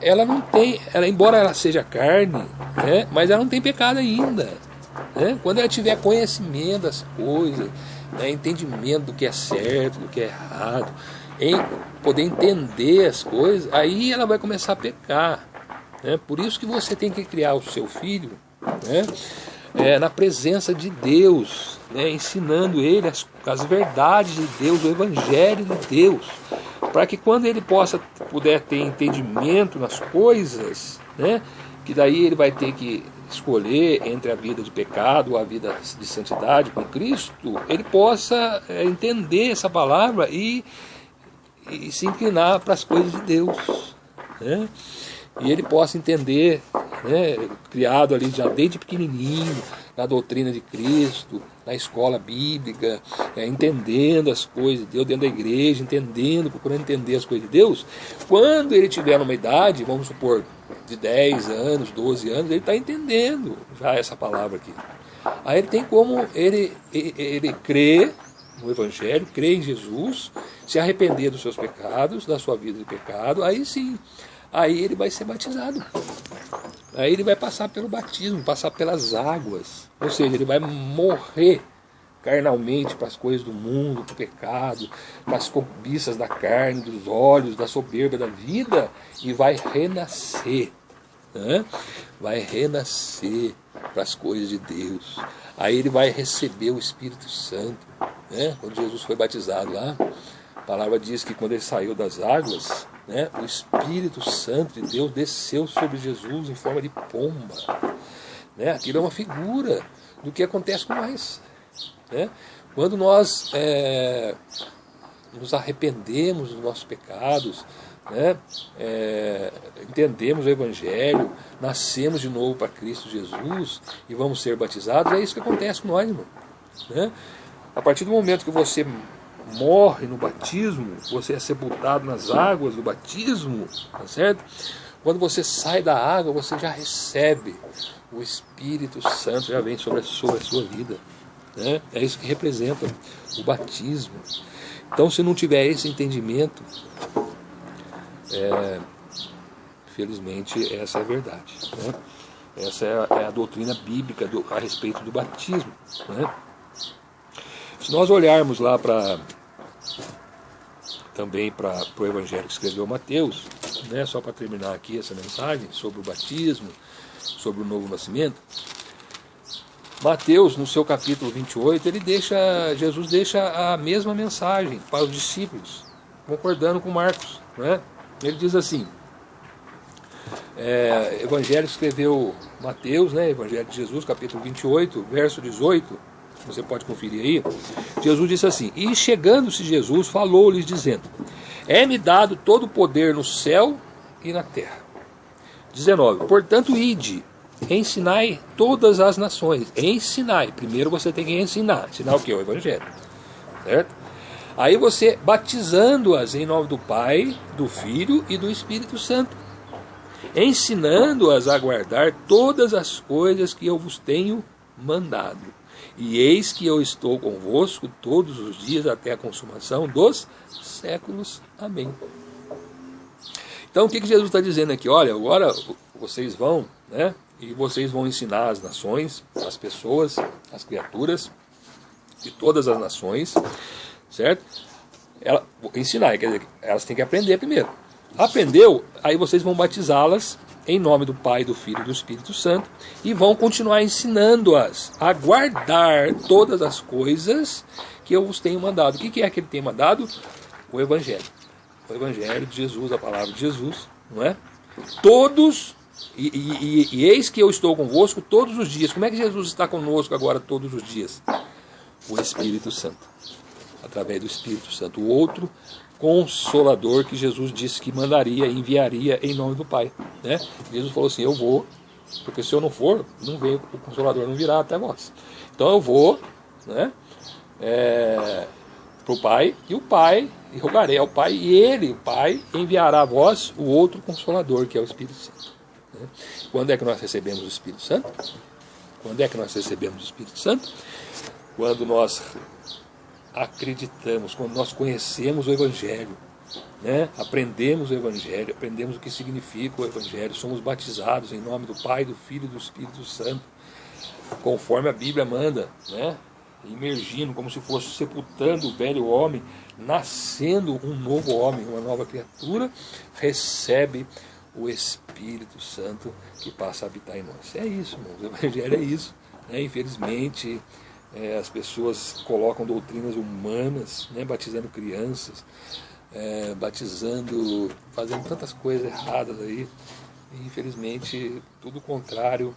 Ela não tem, embora ela seja carne, né, mas ela não tem pecado ainda, né? Quando ela tiver conhecimento das coisas, né, entendimento do que é certo, do que é errado, poder entender as coisas, aí ela vai começar a pecar, né? Por isso que você tem que criar o seu filho, né, na presença de Deus, né, ensinando ele as verdades de Deus, o Evangelho de Deus, para que quando ele puder ter entendimento nas coisas, né, que daí ele vai ter que escolher entre a vida de pecado ou a vida de santidade com Cristo, ele possa entender essa palavra e se inclinar para as coisas de Deus, né? E ele possa entender, né, criado ali já desde pequenininho, na doutrina de Cristo, na escola bíblica, entendendo as coisas de Deus dentro da igreja, procurando entender as coisas de Deus. Quando ele tiver numa idade, vamos supor, de 10 anos, 12 anos, ele está entendendo já essa palavra aqui. Aí ele tem como ele crer no Evangelho, crer em Jesus, se arrepender dos seus pecados, da sua vida de pecado, aí sim, aí ele vai ser batizado. Aí ele vai passar pelo batismo, passar pelas águas. Ou seja, ele vai morrer carnalmente para as coisas do mundo, para o pecado, para as cobiças da carne, dos olhos, da soberba da vida, e vai renascer. Né? Vai renascer para as coisas de Deus. Aí ele vai receber o Espírito Santo. Né? Quando Jesus foi batizado lá, a palavra diz que quando ele saiu das águas, né, o Espírito Santo de Deus desceu sobre Jesus em forma de pomba. Né? Aquilo é uma figura do que acontece com nós. Né? Quando nós nos arrependemos dos nossos pecados, né? Entendemos o Evangelho, nascemos de novo para Cristo Jesus e vamos ser batizados, é isso que acontece com nós, irmão. Né? A partir do momento que você morre no batismo, você é sepultado nas águas do batismo, tá certo? Quando você sai da água, você já recebe o Espírito Santo, já vem sobre a sua vida. Né? É isso que representa o batismo. Então, se não tiver esse entendimento, felizmente essa é a verdade. Né? Essa é a doutrina bíblica a respeito do batismo. Né? Se nós olharmos lá também para o Evangelho que escreveu Mateus, né, só para terminar aqui essa mensagem sobre o batismo, sobre o novo nascimento, Mateus, no seu capítulo 28, Jesus deixa a mesma mensagem para os discípulos, concordando com Marcos. Né? Ele diz assim, Evangelho que escreveu Mateus, né, Evangelho de Jesus, capítulo 28, verso 18, você pode conferir aí. Jesus disse assim: e chegando-se Jesus, falou-lhes dizendo: é-me dado todo o poder no céu e na terra. 19. Portanto, ide, ensinai todas as nações. Ensinai. Primeiro você tem que ensinar. Ensinar o que? O Evangelho. Certo? Aí você batizando-as em nome do Pai, do Filho e do Espírito Santo, ensinando-as a guardar todas as coisas que eu vos tenho mandado. E eis que eu estou convosco todos os dias até a consumação dos séculos. Amém. Então o que Jesus está dizendo aqui? Olha, agora vocês vão, né, e vocês vão ensinar as nações, as pessoas, as criaturas de todas as nações, certo? Ensinar, quer dizer, elas têm que aprender primeiro. Aprendeu, aí vocês vão batizá-las em nome do Pai, do Filho e do Espírito Santo, e vão continuar ensinando-as a guardar todas as coisas que eu vos tenho mandado. O que é que ele tem mandado? O Evangelho. O Evangelho de Jesus, a palavra de Jesus, não é? Todos, e eis que eu estou convosco todos os dias. Como é que Jesus está conosco agora todos os dias? O Espírito Santo. Através do Espírito Santo. O outro Consolador que Jesus disse que mandaria, enviaria em nome do Pai. Né? Jesus falou assim, eu vou, porque se eu não for, não vem, o Consolador não virá até vós. Então eu vou, né, para o Pai, e o Pai, e rogarei ao Pai, e Ele, o Pai, enviará a vós o outro Consolador, que é o Espírito Santo. Né? Quando é que nós recebemos o Espírito Santo? Quando é que nós recebemos o Espírito Santo? Quando nós acreditamos, quando nós conhecemos o Evangelho, né? Aprendemos o Evangelho, aprendemos o que significa o Evangelho, somos batizados em nome do Pai, do Filho e do Espírito Santo, conforme a Bíblia manda, né? Imergindo, como se fosse sepultando o velho homem, nascendo um novo homem, uma nova criatura, recebe o Espírito Santo que passa a habitar em nós. É isso, irmãos, o Evangelho é isso. né? Infelizmente, as pessoas colocam doutrinas humanas, né? Batizando crianças, batizando, fazendo tantas coisas erradas aí. E, infelizmente, tudo contrário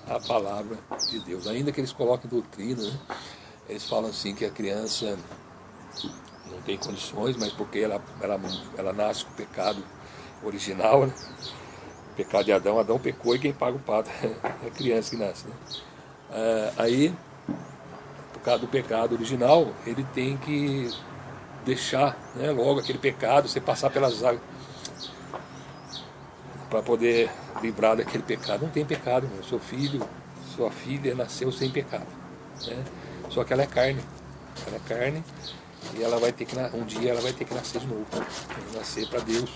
à palavra de Deus. Ainda que eles coloquem doutrina, né? Eles falam assim que a criança não tem condições, mas porque ela nasce com o pecado original, né? O pecado de Adão, Adão pecou e quem paga o pato é a criança que nasce, né? Aí, por causa do pecado original, ele tem que deixar, né, logo aquele pecado, você passar pelas águas, para poder livrar daquele pecado. Não tem pecado, meu. Seu filho, sua filha nasceu sem pecado, né? Só que ela é carne, e ela vai ter que, um dia ela vai ter que nascer de novo, nascer para Deus,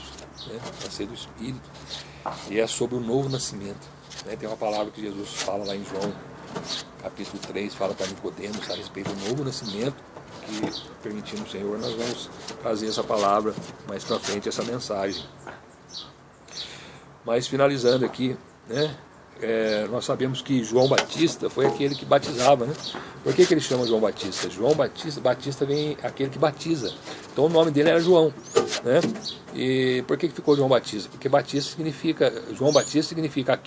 né? Nascer do Espírito, e é sobre o novo nascimento, né? Tem uma palavra que Jesus fala lá em João capítulo 3, fala para Nicodemos a respeito do novo nascimento, que, permitindo o Senhor, nós vamos trazer essa palavra mais para frente, essa mensagem. Mas finalizando aqui, né, nós sabemos que João Batista foi aquele que batizava, né? Por que ele chama João Batista? João Batista vem aquele que batiza. Então o nome dele era João, né? E por que ficou João Batista? Porque João Batista significa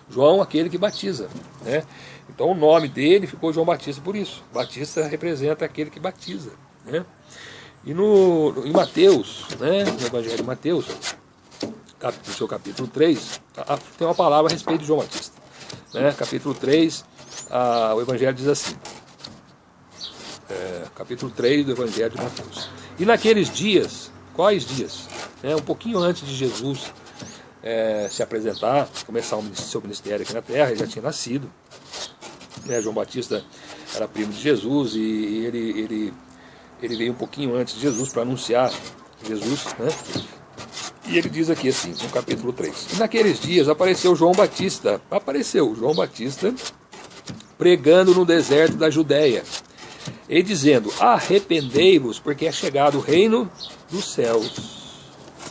João aquele que batiza, né? Então o nome dele ficou João Batista por isso. Batista representa aquele que batiza, né? E em Mateus, né, no Evangelho de Mateus, no seu capítulo 3, tem uma palavra a respeito de João Batista, né? Capítulo 3, o Evangelho diz assim, capítulo 3 do Evangelho de Mateus: e naqueles dias, quais dias? Um pouquinho antes de Jesus se apresentar, começar o seu ministério aqui na terra, ele já tinha nascido, né? João Batista era primo de Jesus, e ele veio um pouquinho antes de Jesus para anunciar Jesus, né? E ele diz aqui assim, no capítulo 3: e naqueles dias apareceu João Batista, pregando no deserto da Judéia, e dizendo: arrependei-vos, porque é chegado o reino dos céus.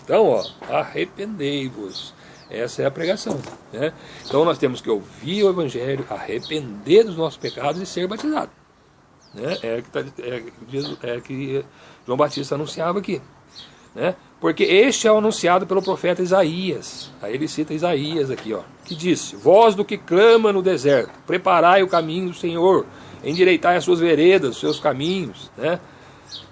Então, arrependei-vos. Essa é a pregação, né? Então nós temos que ouvir o Evangelho, arrepender dos nossos pecados e ser batizado, né? Que João Batista anunciava aqui, né? Porque este é o anunciado pelo profeta Isaías. Aí ele cita Isaías aqui, que disse: voz do que clama no deserto, preparai o caminho do Senhor, endireitai as suas veredas, os seus caminhos, né?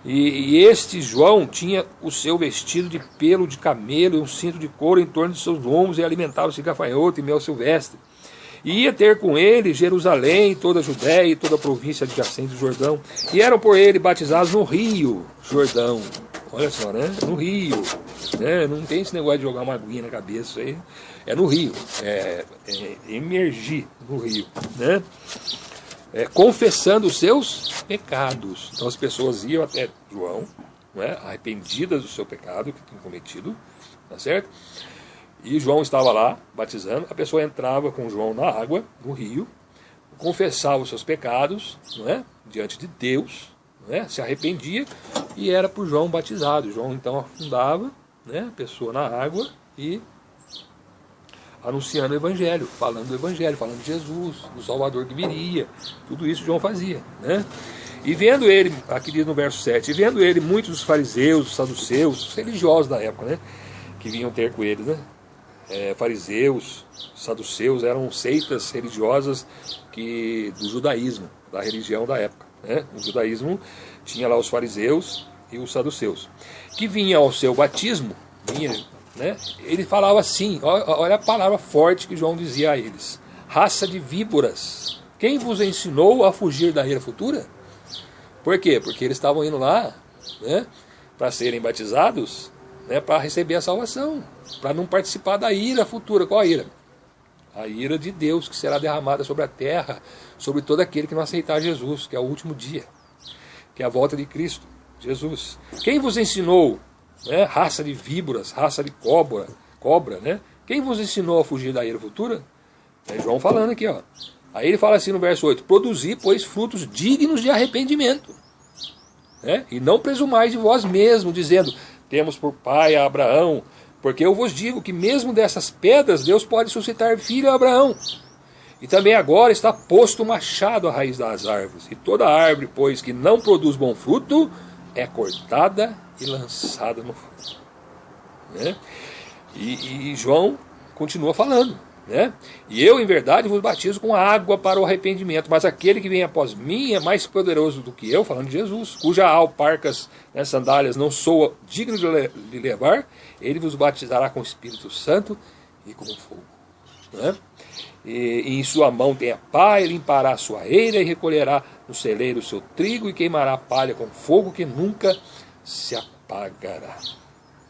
E este João tinha o seu vestido de pelo de camelo e um cinto de couro em torno de seus lombos, e alimentava-se de gafanhoto e mel silvestre. E ia ter com ele Jerusalém, toda a Judéia e toda a província adjacente do Jordão, e eram por ele batizados no rio Jordão. Olha só, né? No rio, né? Não tem esse negócio de jogar uma aguinha na cabeça, isso aí é no rio, emergir no rio, né? Confessando os seus pecados. Então as pessoas iam até João, né, arrependidas do seu pecado que tinham cometido, tá certo? E João estava lá batizando, a pessoa entrava com João na água, no rio, confessava os seus pecados, não é, diante de Deus, não é, se arrependia, e era por João batizado. João então afundava, né, a pessoa na água e anunciando o Evangelho, falando de Jesus, do Salvador que viria. Tudo isso João fazia, né? E vendo ele, aqui diz no verso 7, e vendo ele muitos dos fariseus, dos saduceus, os religiosos da época, né, que vinham ter com ele, né? Fariseus, saduceus eram seitas religiosas do judaísmo, da religião da época, né? O judaísmo tinha lá os fariseus e os saduceus, que vinham ao seu batismo, né? Ele falava assim, olha a palavra forte que João dizia a eles: raça de víboras, quem vos ensinou a fugir da ira futura? Por quê? Porque eles estavam indo lá, né, para serem batizados, né, para receber a salvação, para não participar da ira futura. Qual a ira? A ira de Deus, que será derramada sobre a terra, sobre todo aquele que não aceitar Jesus, que é o último dia, que é a volta de Cristo, Jesus. Quem vos ensinou, né, raça de víboras, raça de cobra, né? Quem vos ensinou a fugir da ira futura? É João falando aqui, ó. Aí ele fala assim no verso 8: produzi, pois, frutos dignos de arrependimento, né? E não presumais de vós mesmos, dizendo: temos por pai a Abraão, porque eu vos digo que mesmo dessas pedras Deus pode suscitar filho a Abraão. E também agora está posto o machado à raiz das árvores, e toda árvore, pois, que não produz bom fruto, é cortada e lançada no fogo. Né? E João continua falando, né? E eu, em verdade, vos batizo com água para o arrependimento, mas aquele que vem após mim é mais poderoso do que eu, falando de Jesus, cuja alparcas, né, sandálias, não sou digno de levar, ele vos batizará com o Espírito Santo e com fogo. Né? E em sua mão tem a pá, ele limpará a sua eira e recolherá no celeiro o seu trigo e queimará a palha com fogo que nunca se apagará.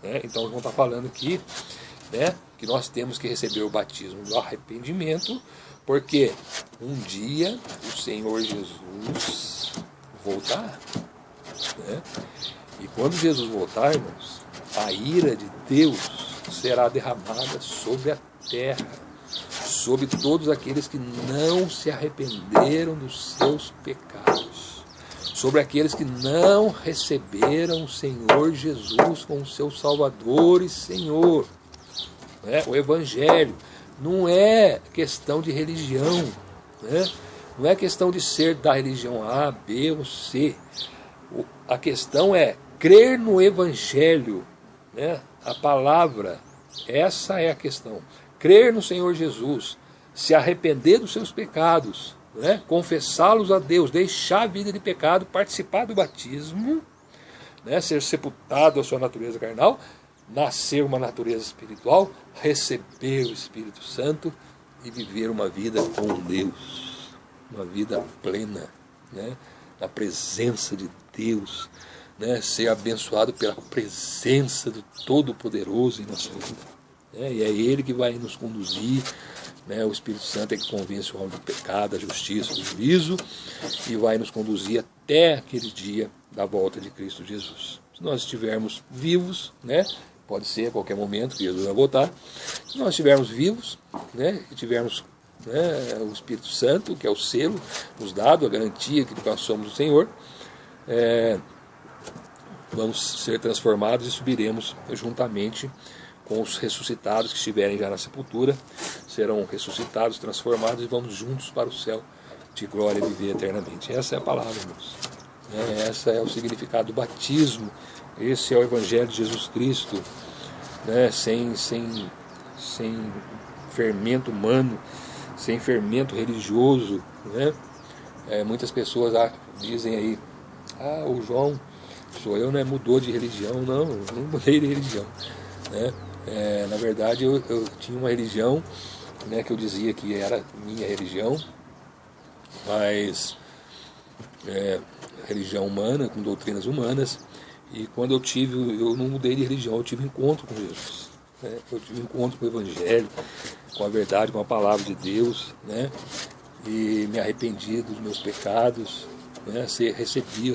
Né? Então João está falando aqui, né, que nós temos que receber o batismo do arrependimento, porque um dia o Senhor Jesus voltará. Né? E quando Jesus voltar, irmãos, a ira de Deus será derramada sobre a terra, sobre todos aqueles que não se arrependeram dos seus pecados, sobre aqueles que não receberam o Senhor Jesus como seu Salvador e Senhor. Né? O Evangelho não é questão de religião, né? Não é questão de ser da religião A, B ou C. A questão é crer no Evangelho, né? A palavra, essa é a questão. Crer no Senhor Jesus, se arrepender dos seus pecados, né? Confessá-los a Deus, deixar a vida de pecado, participar do batismo, né? Ser sepultado a sua natureza carnal, nascer uma natureza espiritual, receber o Espírito Santo e viver uma vida com Deus, uma vida plena, né? Na presença de Deus, né? Ser abençoado pela presença do Todo-Poderoso em nossa vida. E é Ele que vai nos conduzir, né? O Espírito Santo é que convence o homem do pecado, da justiça, do juízo, e vai nos conduzir até aquele dia da volta de Cristo Jesus. Se nós estivermos vivos, né? Pode ser a qualquer momento que Jesus vai voltar. Se nós estivermos vivos, né? E tivermos, né, o Espírito Santo, que é o selo nos dado, a garantia que nós somos o Senhor, vamos ser transformados e subiremos juntamente com os ressuscitados que estiverem já na sepultura, serão ressuscitados, transformados e vamos juntos para o céu de glória viver eternamente. Essa é a palavra, irmãos. Essa é o significado do batismo. Esse é o Evangelho de Jesus Cristo, né? Sem fermento humano, sem fermento religioso, né? Muitas pessoas dizem aí, o João, sou eu, né? Mudou de religião. Não, eu não mudei de religião, né? Na verdade eu tinha uma religião, né, que eu dizia que era minha religião, mas religião humana, com doutrinas humanas, e quando eu não mudei de religião, eu tive encontro com Jesus, né? Eu tive encontro com o Evangelho, com a verdade, com a palavra de Deus, né? E me arrependi dos meus pecados, né? Recebi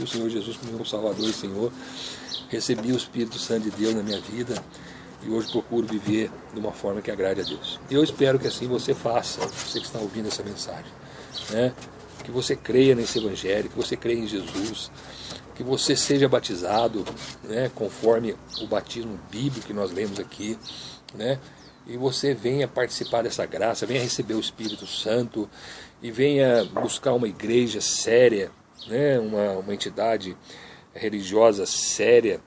o Senhor Jesus como meu Salvador e Senhor, recebi o Espírito Santo de Deus na minha vida e hoje procuro viver de uma forma que agrade a Deus. E eu espero que assim você faça, você que está ouvindo essa mensagem, né? Que você creia nesse Evangelho, que você creia em Jesus, que você seja batizado, né, conforme o batismo bíblico que nós lemos aqui, né? E você venha participar dessa graça, venha receber o Espírito Santo e venha buscar uma igreja séria, né? Uma entidade religiosa séria,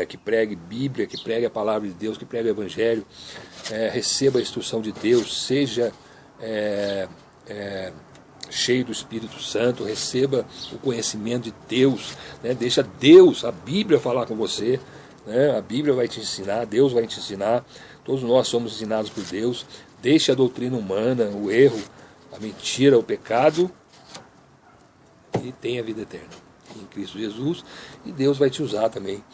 que pregue Bíblia, que pregue a palavra de Deus, que pregue o Evangelho, receba a instrução de Deus, seja cheio do Espírito Santo, receba o conhecimento de Deus, né? Deixa Deus, a Bíblia, falar com você, né? A Bíblia vai te ensinar, Deus vai te ensinar, todos nós somos ensinados por Deus. Deixe a doutrina humana, o erro, a mentira, o pecado, e tenha a vida eterna em Cristo Jesus, e Deus vai te usar também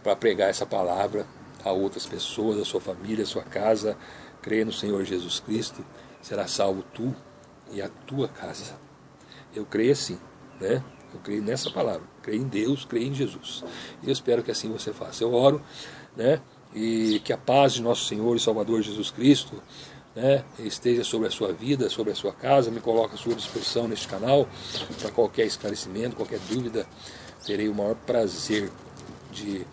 para pregar essa palavra a outras pessoas, a sua família, a sua casa. Creia no Senhor Jesus Cristo, será salvo tu e a tua casa. Eu creio assim, né? Eu creio nessa palavra, creio em Deus, creio em Jesus, e eu espero que assim você faça. Eu oro, né? E que a paz de nosso Senhor e Salvador Jesus Cristo, né, esteja sobre a sua vida, sobre a sua casa. Me coloque à sua disposição neste canal para qualquer esclarecimento, qualquer dúvida. Terei o maior prazer de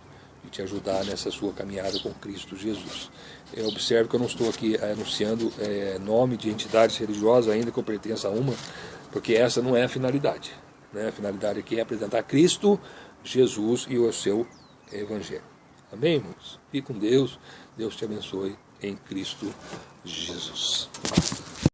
e te ajudar nessa sua caminhada com Cristo Jesus. Observe que eu não estou aqui anunciando nome de entidades religiosas, ainda que eu pertença a uma, porque essa não é a finalidade. Né? A finalidade aqui é apresentar Cristo Jesus e o seu Evangelho. Amém, irmãos? Fique com Deus. Deus te abençoe em Cristo Jesus.